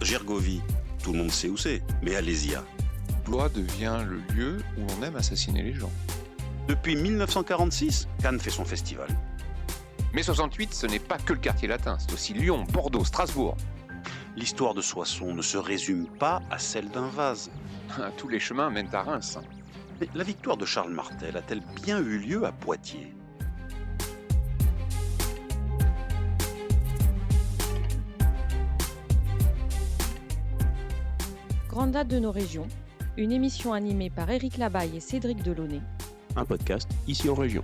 Gergovie, tout le monde sait où c'est, mais Alésia. Blois devient le lieu où l'on aime assassiner les gens. Depuis 1946, Cannes fait son festival. Mais 68, ce n'est pas que le quartier latin, c'est aussi Lyon, Bordeaux, Strasbourg. L'histoire de Soissons ne se résume pas à celle d'un vase. Tous les chemins mènent à Reims. Mais la victoire de Charles Martel a-t-elle bien eu lieu à Poitiers ? Grande date de nos régions, une émission animée par Éric Labaille et Cédric Delaunay. Un podcast ici en région.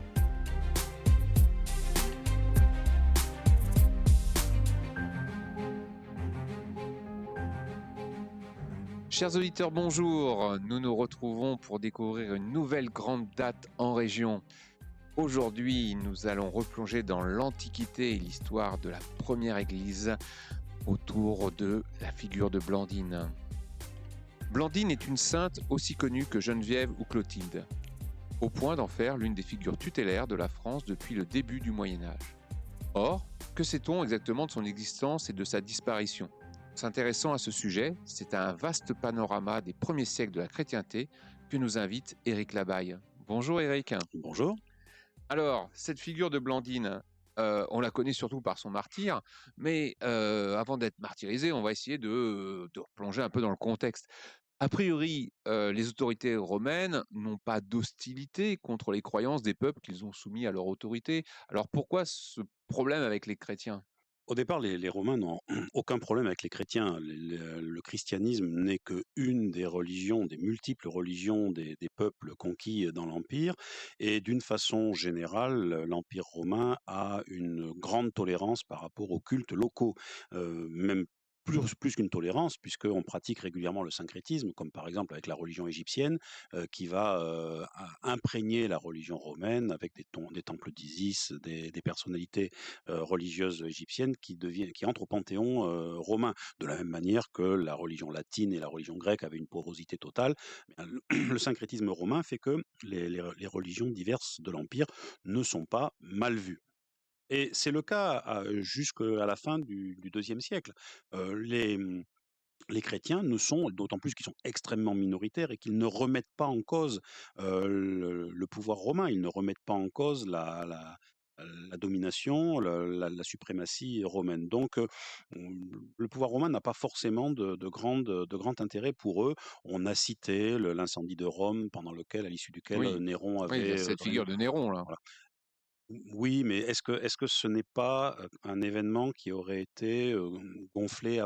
Chers auditeurs, bonjour. Nous nous retrouvons pour découvrir une nouvelle grande date en région. Aujourd'hui, nous allons replonger dans l'Antiquité et l'histoire de la première église autour de la figure de Blandine. Blandine est une sainte aussi connue que Geneviève ou Clotilde, au point d'en faire l'une des figures tutélaires de la France depuis le début du Moyen-Âge. Or, que sait-on exactement de son existence et de sa disparition ? S'intéressant à ce sujet, c'est un vaste panorama des premiers siècles de la chrétienté que nous invite Éric Labaille. Bonjour Éric. Bonjour. Alors, cette figure de Blandine, on la connaît surtout par son martyre, mais avant d'être martyrisée, on va essayer de replonger un peu dans le contexte. A priori, les autorités romaines n'ont pas d'hostilité contre les croyances des peuples qu'ils ont soumis à leur autorité. Alors pourquoi ce problème avec les chrétiens ? Au départ, les Romains n'ont aucun problème avec les chrétiens. Le christianisme n'est qu'une des religions, des multiples religions des peuples conquis dans l'Empire. Et d'une façon générale, l'Empire romain a une grande tolérance par rapport aux cultes locaux, même plus qu'une tolérance, puisqu'on pratique régulièrement le syncrétisme, comme par exemple avec la religion égyptienne, qui va imprégner la religion romaine avec des temples d'Isis, des personnalités religieuses égyptiennes qui entrent au panthéon romain, de la même manière que la religion latine et la religion grecque avaient une porosité totale. Le syncrétisme romain fait que les religions diverses de l'Empire ne sont pas mal vues. Et c'est le cas jusqu'à la fin du IIe siècle. Les chrétiens ne sont, d'autant plus qu'ils sont extrêmement minoritaires et qu'ils ne remettent pas en cause le pouvoir romain, ils ne remettent pas en cause la domination, la suprématie romaine. Donc, le pouvoir romain n'a pas forcément de grand intérêt pour eux. On a cité l'incendie de Rome, à l'issue duquel Oui, Néron oui, il y a avait cette figure de Néron là. voilà. Oui, mais est-ce que ce n'est pas un événement qui aurait été gonflé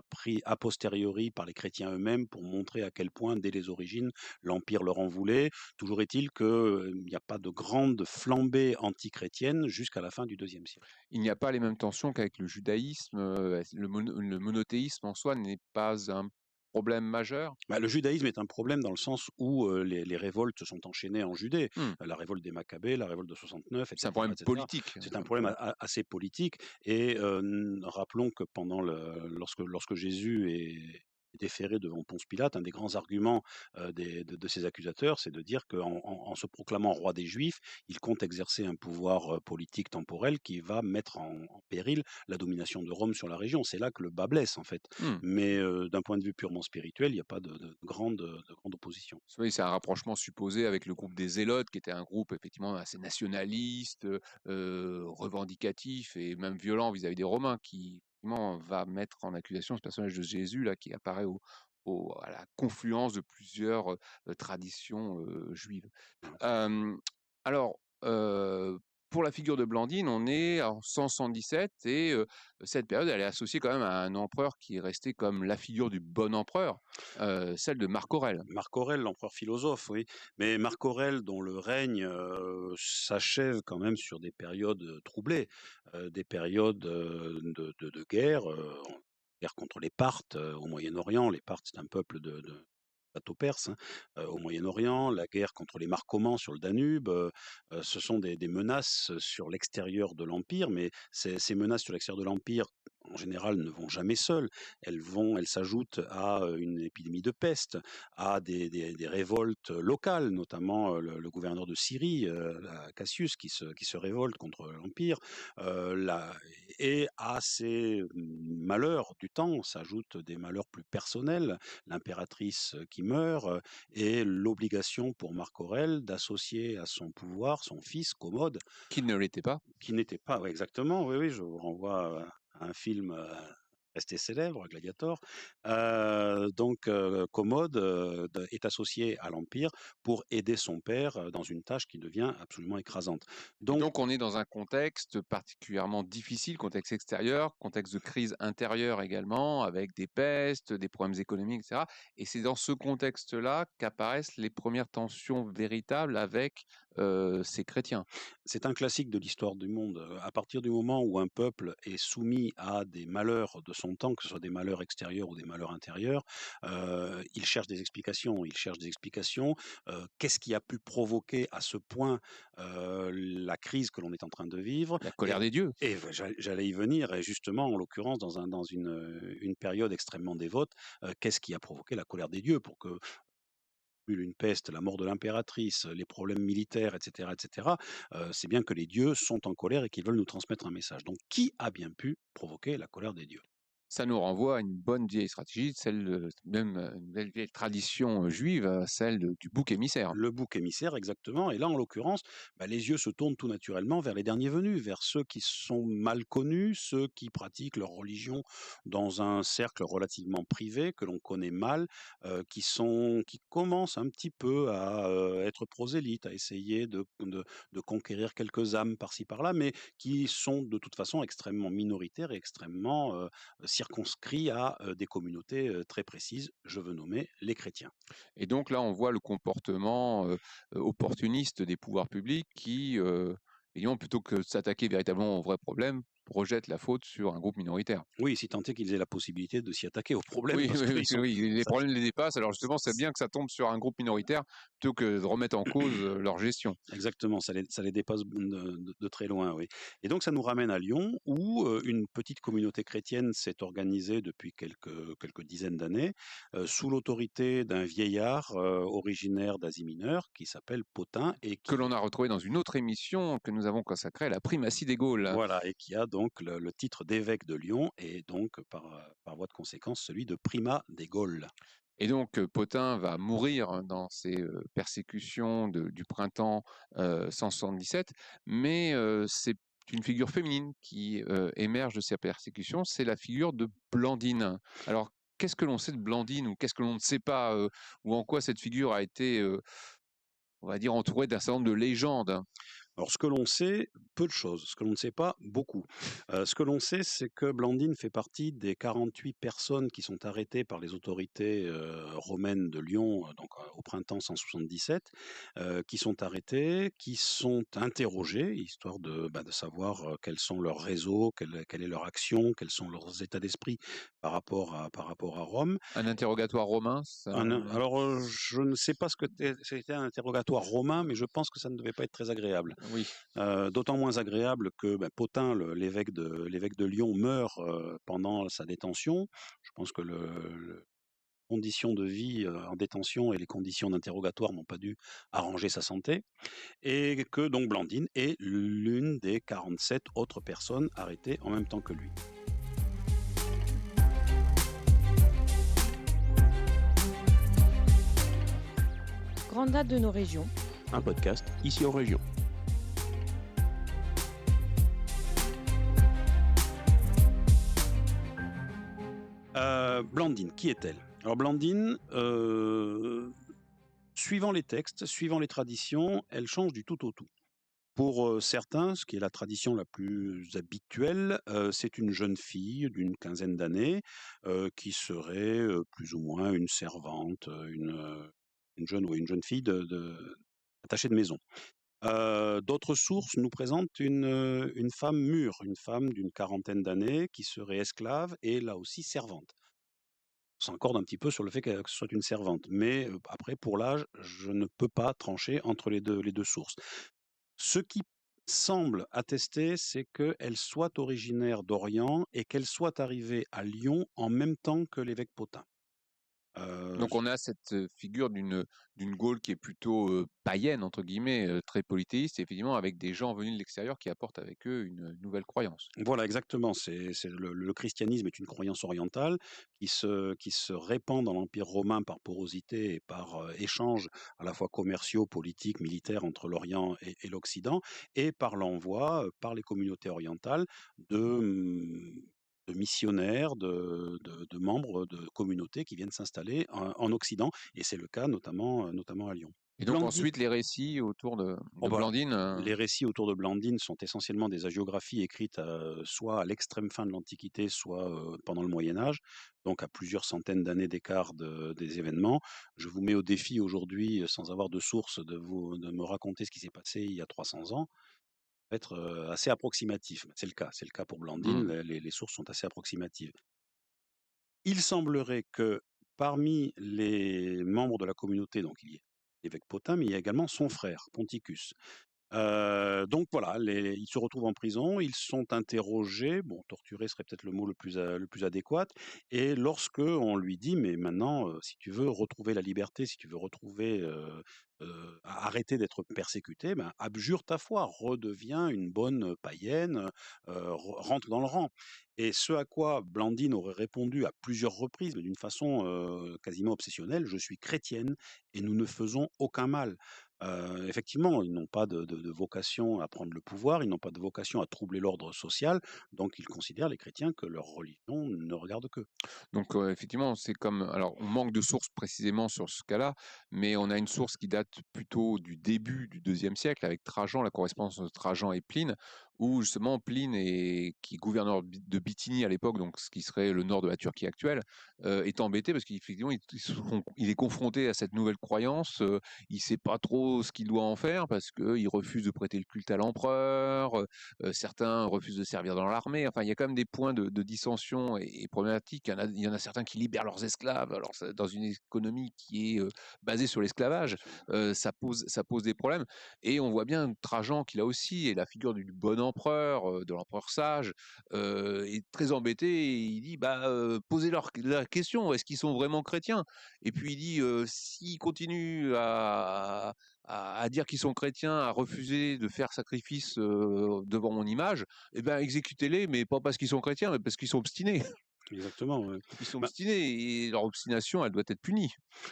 a posteriori par les chrétiens eux-mêmes pour montrer à quel point, dès les origines, l'Empire leur en voulait? Toujours est-il qu'il n'y a pas de grande flambée antichrétienne jusqu'à la fin du IIe siècle. Il n'y a pas les mêmes tensions qu'avec le judaïsme. Le monothéisme en soi n'est pas un problème majeur. Le judaïsme est un problème dans le sens où les révoltes se sont enchaînées en Judée. La révolte des Maccabées, la révolte de 69, C'est un etc., problème etc. politique. C'est un problème assez politique. Et rappelons que lorsque Jésus est déféré devant Ponce Pilate, un des grands arguments de ses accusateurs, c'est de dire qu'en se proclamant roi des Juifs, il compte exercer un pouvoir politique temporel qui va mettre en péril la domination de Rome sur la région. C'est là que le bas blesse, en fait. Hmm. Mais d'un point de vue purement spirituel, il n'y a pas de grande opposition. Oui, c'est un rapprochement supposé avec le groupe des Zélotes, qui était un groupe effectivement assez nationaliste, revendicatif et même violent vis-à-vis des Romains, qui effectivement va mettre en accusation ce personnage de Jésus là, qui apparaît à la confluence de plusieurs traditions juives. Alors, pour la figure de Blandine, on est en 177 et cette période, elle est associée quand même à un empereur qui est resté comme la figure du bon empereur, celle de Marc Aurèle. Marc Aurèle, l'empereur philosophe, oui. Mais Marc Aurèle, dont le règne s'achève quand même sur des périodes troublées, des périodes de guerre, guerre contre les Parthes au Moyen-Orient. Les Parthes, c'est un peuple de bateaux-perses au Moyen-Orient, la guerre contre les Marcomanes sur le Danube, ce sont des menaces sur l'extérieur de l'Empire, mais ces menaces sur l'extérieur de l'Empire, en général, ne vont jamais seules. Elles s'ajoutent à une épidémie de peste, à des révoltes locales, notamment le gouverneur de Syrie, Cassius, qui se révolte contre l'Empire. Et à ces malheurs du temps s'ajoutent des malheurs plus personnels, l'impératrice qui meurt, et l'obligation pour Marc Aurèle d'associer à son pouvoir son fils Commode, Qui ne l'était pas. qui n'était pas, ouais, exactement, oui, oui, je vous renvoie à un film resté célèbre, Gladiator. Donc, Commode est associé à l'Empire pour aider son père dans une tâche qui devient absolument écrasante. Et Donc, donc, on est dans un contexte particulièrement difficile, contexte extérieur, contexte de crise intérieure également, avec des pestes, des problèmes économiques, etc. Et c'est dans ce contexte-là qu'apparaissent les premières tensions véritables avec ces chrétiens. c'est un classique de l'histoire du monde. À partir du moment où un peuple est soumis à des malheurs de son temps, que ce soit des malheurs extérieurs ou des malheurs intérieurs, il cherche des explications. Il cherche des explications. Qu'est-ce qui a pu provoquer à ce point la crise que l'on est en train de vivre? La colère des dieux. Et j'allais y venir, et justement, en l'occurrence, dans une période extrêmement dévote, qu'est-ce qui a provoqué la colère des dieux pour que une peste, la mort de l'impératrice, les problèmes militaires, et cetera, c'est bien que les dieux sont en colère et qu'ils veulent nous transmettre un message. Donc, qui a bien pu provoquer la colère des dieux? Ça nous renvoie à une bonne vieille stratégie, celle, même une belle vieille tradition juive, celle du bouc émissaire. Le bouc émissaire, exactement. Et là, en l'occurrence, les yeux se tournent tout naturellement vers les derniers venus, vers ceux qui sont mal connus, ceux qui pratiquent leur religion dans un cercle relativement privé, que l'on connaît mal, qui commencent un petit peu à être prosélytes, à essayer de conquérir quelques âmes par-ci par-là, mais qui sont de toute façon extrêmement minoritaires et extrêmement circonscrits à des communautés très précises. Je veux nommer les chrétiens. Et donc là, on voit le comportement opportuniste des pouvoirs publics qui, ayant plutôt que de s'attaquer véritablement au vrai problème, rejettent la faute sur un groupe minoritaire. Oui, si tant est qu'ils aient la possibilité de s'y attaquer aux problèmes, Oui, parce oui, oui, qu'ils sont oui, les ça problèmes les dépassent. Alors justement, c'est bien que ça tombe sur un groupe minoritaire plutôt que de remettre en cause leur gestion. exactement, ça les dépasse de très loin, oui. Et donc ça nous ramène à Lyon où, une petite communauté chrétienne s'est organisée depuis quelques dizaines d'années, sous l'autorité d'un vieillard, originaire d'Asie mineure qui s'appelle Pothin et Que qui l'on a retrouvé dans une autre émission que nous avons consacrée à la primatie des Gaules. voilà, et qui a donc le titre d'évêque de Lyon et donc par voie de conséquence celui de primat des Gaules. Et donc, Pothin va mourir dans ces persécutions du printemps 177, mais c'est une figure féminine qui émerge de ces persécutions, c'est la figure de Blandine. Alors, qu'est-ce que l'on sait de Blandine ou qu'est-ce que l'on ne sait pas, ou en quoi cette figure a été, on va dire, entourée d'un certain nombre de légendes? Alors, ce que l'on sait, peu de choses. Ce que l'on ne sait pas, beaucoup. Ce que l'on sait, c'est que Blandine fait partie des 48 personnes qui sont arrêtées par les autorités romaines de Lyon, donc au printemps 177, qui sont arrêtées, qui sont interrogées, histoire de savoir quels sont leurs réseaux, quelle est leur action, quels sont leurs états d'esprit par rapport à Rome. Un interrogatoire romain, Alors, je ne sais pas ce que c'était un interrogatoire romain, mais je pense que ça ne devait pas être très agréable. oui. D'autant moins agréable que Pothin, l'évêque de Lyon, meurt pendant sa détention. Je pense que les conditions de vie en détention et les conditions d'interrogatoire n'ont pas dû arranger sa santé. Et que donc Blandine est l'une des 47 autres personnes arrêtées en même temps que lui. Grande date de nos régions. Un podcast ici en région. Blandine, qui est-elle? Alors Blandine, suivant les textes, suivant les traditions, elle change du tout au tout. Pour certains, ce qui est la tradition la plus habituelle, c'est une jeune fille d'une quinzaine d'années qui serait plus ou moins une servante, une jeune fille attachée de maison. D'autres sources nous présentent une femme mûre, une femme d'une quarantaine d'années qui serait esclave et là aussi servante. On s'accorde un petit peu sur le fait que ce soit une servante, mais après pour l'âge, je ne peux pas trancher entre les deux sources. Ce qui semble attester, c'est qu'elle soit originaire d'Orient et qu'elle soit arrivée à Lyon en même temps que l'évêque Pothin. Donc on a cette figure d'une Gaule qui est plutôt païenne, entre guillemets, très polythéiste, et effectivement avec des gens venus de l'extérieur qui apportent avec eux une nouvelle croyance. Voilà, exactement. C'est le christianisme est une croyance orientale qui se répand dans l'Empire romain par porosité et par échanges à la fois commerciaux, politiques, militaires entre l'Orient et l'Occident, et par l'envoi par les communautés orientales de, de missionnaires, de membres de communautés qui viennent s'installer en Occident, et c'est le cas notamment à Lyon. Et donc Blandine, ensuite les récits autour oh de bah, Blandine. les récits autour de Blandine sont essentiellement des hagiographies écrites soit à l'extrême fin de l'Antiquité, soit pendant le Moyen Âge, donc à plusieurs centaines d'années d'écart des événements. Je vous mets au défi aujourd'hui, sans avoir de source, de me raconter ce qui s'est passé il y a 300 ans. Ça va être assez approximatif. C'est le cas pour Blandine, Hmm. les sources sont assez approximatives. Il semblerait que parmi les membres de la communauté, donc il y ait l'évêque Pothin, mais il y a également son frère, Ponticus. Donc voilà, ils se retrouvent en prison, ils sont interrogés, bon, torturés serait peut-être le mot le plus adéquat, et lorsque on lui dit: «Mais maintenant, si tu veux retrouver la liberté, si tu veux retrouver, arrêter d'être persécuté, ben, abjure ta foi, redeviens une bonne païenne, rentre dans le rang». Et ce à quoi Blandine aurait répondu à plusieurs reprises, mais d'une façon, quasiment obsessionnelle: «Je suis chrétienne et nous ne faisons aucun mal». Effectivement, ils n'ont pas de vocation à prendre le pouvoir, ils n'ont pas de vocation à troubler l'ordre social, donc ils considèrent, les chrétiens, que leur religion ne regarde qu'eux. Donc effectivement, c'est comme alors on manque de sources précisément sur ce cas-là, mais on a une source qui date plutôt du début du 2e siècle avec Trajan, la correspondance de Trajan et Pline, où justement Pline qui est gouverneur de Bithynie à l'époque, donc ce qui serait le nord de la Turquie actuelle, est embêté parce qu'effectivement il est confronté à cette nouvelle croyance, il sait pas trop ce qu'il doit en faire parce qu'il refuse de prêter le culte à l'empereur, certains refusent de servir dans l'armée. Enfin, il y a quand même des points de dissension et problématiques. Il y en a certains qui libèrent leurs esclaves. Alors, dans une économie qui est basée sur l'esclavage, ça pose des problèmes. Et on voit bien Trajan, qui là aussi est la figure du bon empereur, de l'empereur sage, est très embêté. Et il dit posez-leur la question, est-ce qu'ils sont vraiment chrétiens? Et puis il dit s'ils continuent à dire qu'ils sont chrétiens, à refuser de faire sacrifice devant mon image, eh ben exécutez-les, mais pas parce qu'ils sont chrétiens, mais parce qu'ils sont obstinés. Exactement, ouais. Ils sont Bah, obstinés et leur obstination, elle doit être punie.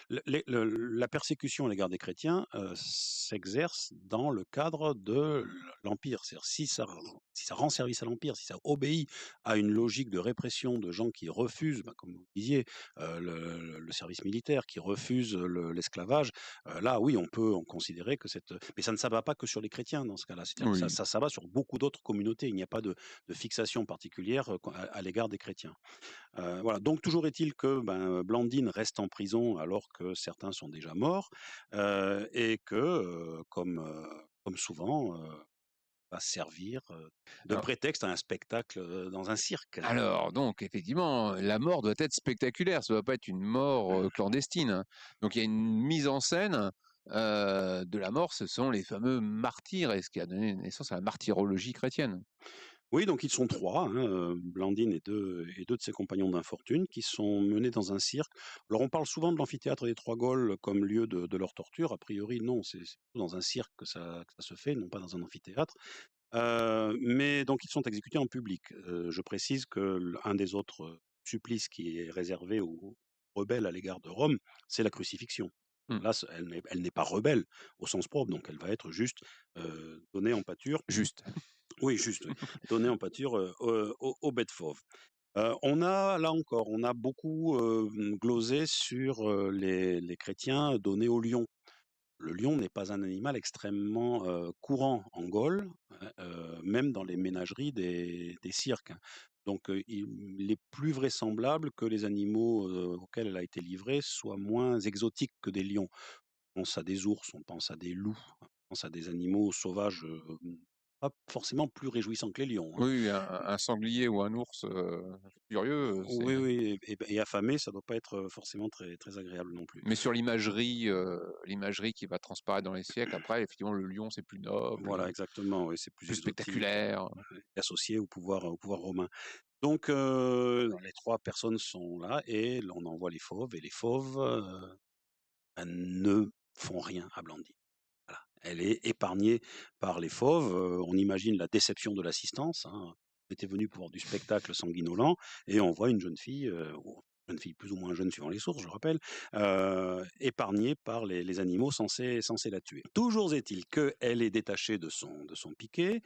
la persécution à l'égard des chrétiens s'exerce dans le cadre de l'Empire. C'est-à-dire, si ça rend service à l'Empire, si ça obéit à une logique de répression de gens qui refusent, comme vous disiez, le service militaire, qui refusent l'esclavage, là, oui, on peut en considérer que cette... Mais ça ne s'abat pas que sur les chrétiens dans ce cas-là. C'est-à-dire que ça, Oui. ça s'abat sur beaucoup d'autres communautés. Il n'y a pas de fixation particulière à l'égard des chrétiens. Voilà, donc toujours est-il que, Blandine reste en prison alors que certains sont déjà morts, et que, comme souvent, va servir, de Alors, prétexte à un spectacle, dans un cirque. alors, donc, effectivement, la mort doit être spectaculaire, ça ne doit pas être une mort clandestine, hein. Donc, il y a une mise en scène de la mort, ce sont les fameux martyrs, et ce qui a donné naissance à la martyrologie chrétienne. Oui, donc ils sont 3, hein, Blandine et deux de ses compagnons d'infortune qui sont menés dans un cirque. Alors on parle souvent de l'amphithéâtre des Trois Gaules comme lieu de leur torture. A priori non, c'est plutôt dans un cirque que ça se fait, non pas dans un amphithéâtre. Mais donc ils sont exécutés en public. Je précise que un des autres supplices qui est réservé aux rebelles à l'égard de Rome, c'est la crucifixion. Hmm. Là, elle n'est pas rebelle au sens propre, donc elle va être juste donnée en pâture. Juste. Oui, juste, oui, donnée en pâture aux bêtes fauves. On a, là encore, on a beaucoup glosé sur les chrétiens donnés au lion. Le lion n'est pas un animal extrêmement courant en Gaule, hein, même dans les ménageries des cirques, hein. Donc il est plus vraisemblable que les animaux auxquels elle a été livrée soient moins exotiques que des lions. On pense à des ours, on pense à des loups, on pense à des animaux sauvages pas forcément plus réjouissant que les lions, hein. Oui, un sanglier ou un ours furieux, c'est. Oui, oui, et affamé, ça doit pas être forcément très, très agréable non plus. Mais sur l'imagerie qui va transparaître dans les siècles, après, effectivement, le lion, c'est plus noble, Voilà, exactement, oui, c'est plus plus exotique, spectaculaire. associé au pouvoir romain. Donc, les 3 personnes sont là et on envoie les fauves et les fauves, bah, ne font rien à Blandine. Voilà, elle est épargnée par les fauves, on imagine la déception de l'assistance, hein. On était venu pour voir du spectacle sanguinolent et on voit une jeune fille plus ou moins jeune suivant les sources, je le rappelle, épargnée par les animaux censés la tuer. Toujours est-il qu'elle est détachée de son piquet,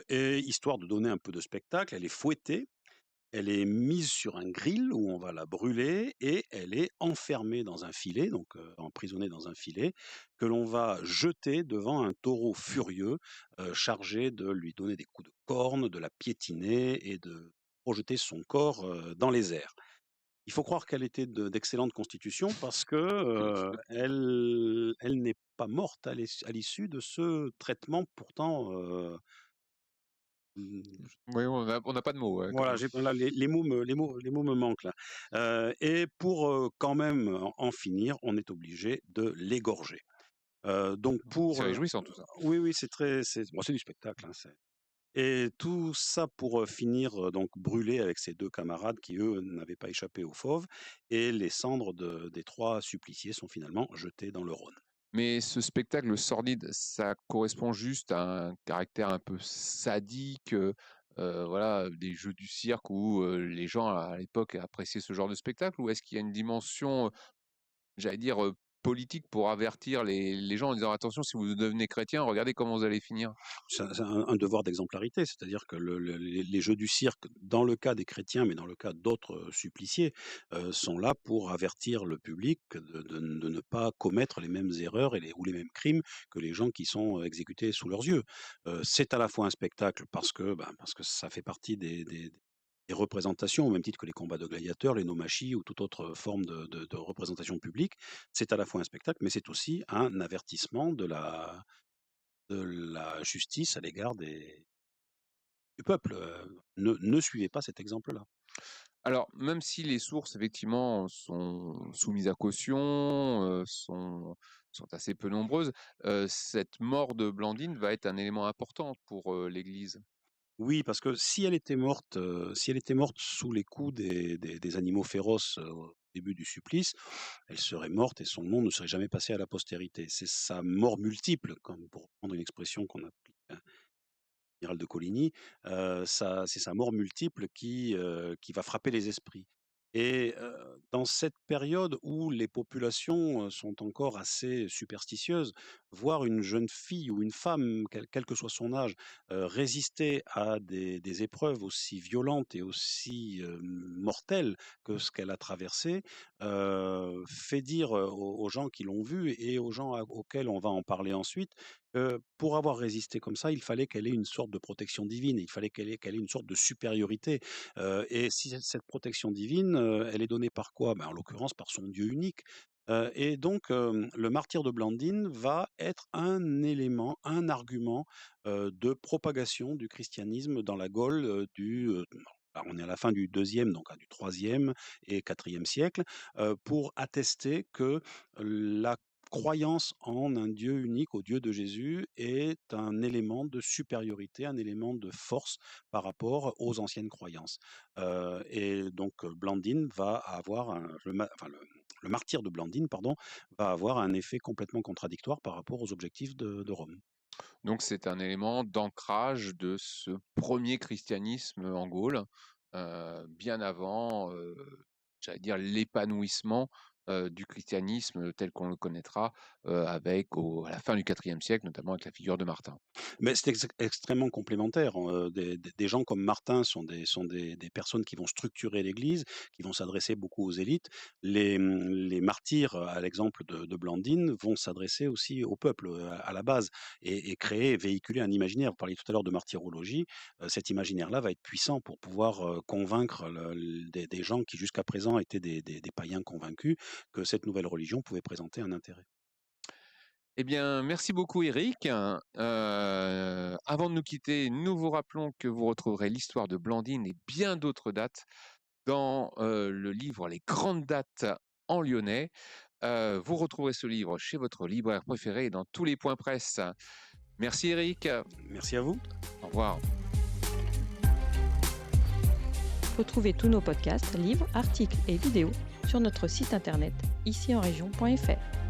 et histoire de donner un peu de spectacle, elle est fouettée, elle est mise sur un grill où on va la brûler et elle est enfermée dans un filet, donc emprisonnée dans un filet, que l'on va jeter devant un taureau furieux, chargé de lui donner des coups de corne, de la piétiner et de projeter son corps dans les airs. Il faut croire qu'elle était d'excellente constitution parce que elle n'est pas morte à l'issue de ce traitement pourtant. Oui, on n'a pas de mots, ouais, Voilà, là, les mots me manquent là. Et pour, quand même en finir, on est obligé de l'égorger. Donc c'est pour, réjouissant tout ça. oui, oui, c'est bon, c'est du spectacle, hein, et tout ça pour, finir, donc brûlé avec ses 2 camarades qui, eux, n'avaient pas échappé aux fauves et les cendres des 3 suppliciés sont finalement jetées dans le Rhône. Mais ce spectacle sordide, ça correspond juste à un caractère un peu sadique, voilà, des jeux du cirque où, les gens à l'époque appréciaient ce genre de spectacle? Ou est-ce qu'il y a une dimension, j'allais dire, politique pour avertir les gens en disant: «Attention, si vous devenez chrétien, regardez comment vous allez finir»? C'est un devoir d'exemplarité, c'est-à-dire que les jeux du cirque, dans le cas des chrétiens, mais dans le cas d'autres, suppliciés, sont là pour avertir le public de ne pas commettre les mêmes erreurs ou les mêmes crimes que les gens qui sont, exécutés sous leurs yeux. C'est à la fois un spectacle parce que ça fait partie des représentations, au même titre que les combats de gladiateurs, les naumachie ou toute autre forme de représentation publique. C'est à la fois un spectacle, mais c'est aussi un avertissement de la justice à l'égard du peuple. Ne suivez pas cet exemple-là. Alors, même si les sources, effectivement, sont soumises à caution, sont assez peu nombreuses, cette mort de Blandine va être un élément important pour, l'Église. Oui, parce que si elle était morte sous les coups des animaux féroces, au début du supplice, elle serait morte et son nom ne serait jamais passé à la postérité. C'est sa mort multiple, comme pour prendre une expression qu'on applique à l'amiral de Coligny, c'est sa mort multiple qui va frapper les esprits. Et dans cette période où les populations, sont encore assez superstitieuses, voir une jeune fille ou une femme, quel que soit son âge, résister à des épreuves aussi violentes et aussi, mortelles que ce qu'elle a traversé, fait dire, aux gens qui l'ont vue et aux gens auxquels on va en parler ensuite, pour avoir résisté comme ça, il fallait qu'elle ait une sorte de protection divine, il fallait qu'elle ait une sorte de supériorité. Et si cette protection divine, elle est donnée par quoi? Ben, en l'occurrence par son Dieu unique. Et donc, le martyre de Blandine va être un élément, un argument, de propagation du christianisme dans la Gaule, alors on est à la fin du deuxième, donc du troisième et quatrième siècle, pour attester que la croyance en un Dieu unique, au Dieu de Jésus, est un élément de supériorité, un élément de force par rapport aux anciennes croyances. Et donc, Blandine va avoir le martyre de Blandine, pardon, va avoir un effet complètement contradictoire par rapport aux objectifs de Rome. Donc c'est un élément d'ancrage de ce premier christianisme en Gaule, bien avant, j'allais dire l'épanouissement, du christianisme tel qu'on le connaîtra, à la fin du IVe siècle, notamment avec la figure de Martin. Mais c'est extrêmement complémentaire, hein, des gens comme Martin sont des personnes qui vont structurer l'Église, qui vont s'adresser beaucoup aux élites. Les martyrs, à l'exemple de Blandine, vont s'adresser aussi au peuple, à la base et créer, véhiculer un imaginaire. Vous parliez tout à l'heure de martyrologie, cet imaginaire-là va être puissant pour pouvoir, convaincre des gens qui jusqu'à présent étaient des païens convaincus que cette nouvelle religion pouvait présenter un intérêt. Eh bien, merci beaucoup Eric. Avant de nous quitter, nous vous rappelons que vous retrouverez l'histoire de Blandine et bien d'autres dates dans le livre Les grandes dates en lyonnais. Vous retrouverez ce livre chez votre libraire préféré et dans tous les points presse. Merci Eric. Merci à vous. Au revoir. Retrouvez tous nos podcasts, livres, articles et vidéos sur notre site internet icienregion.fr.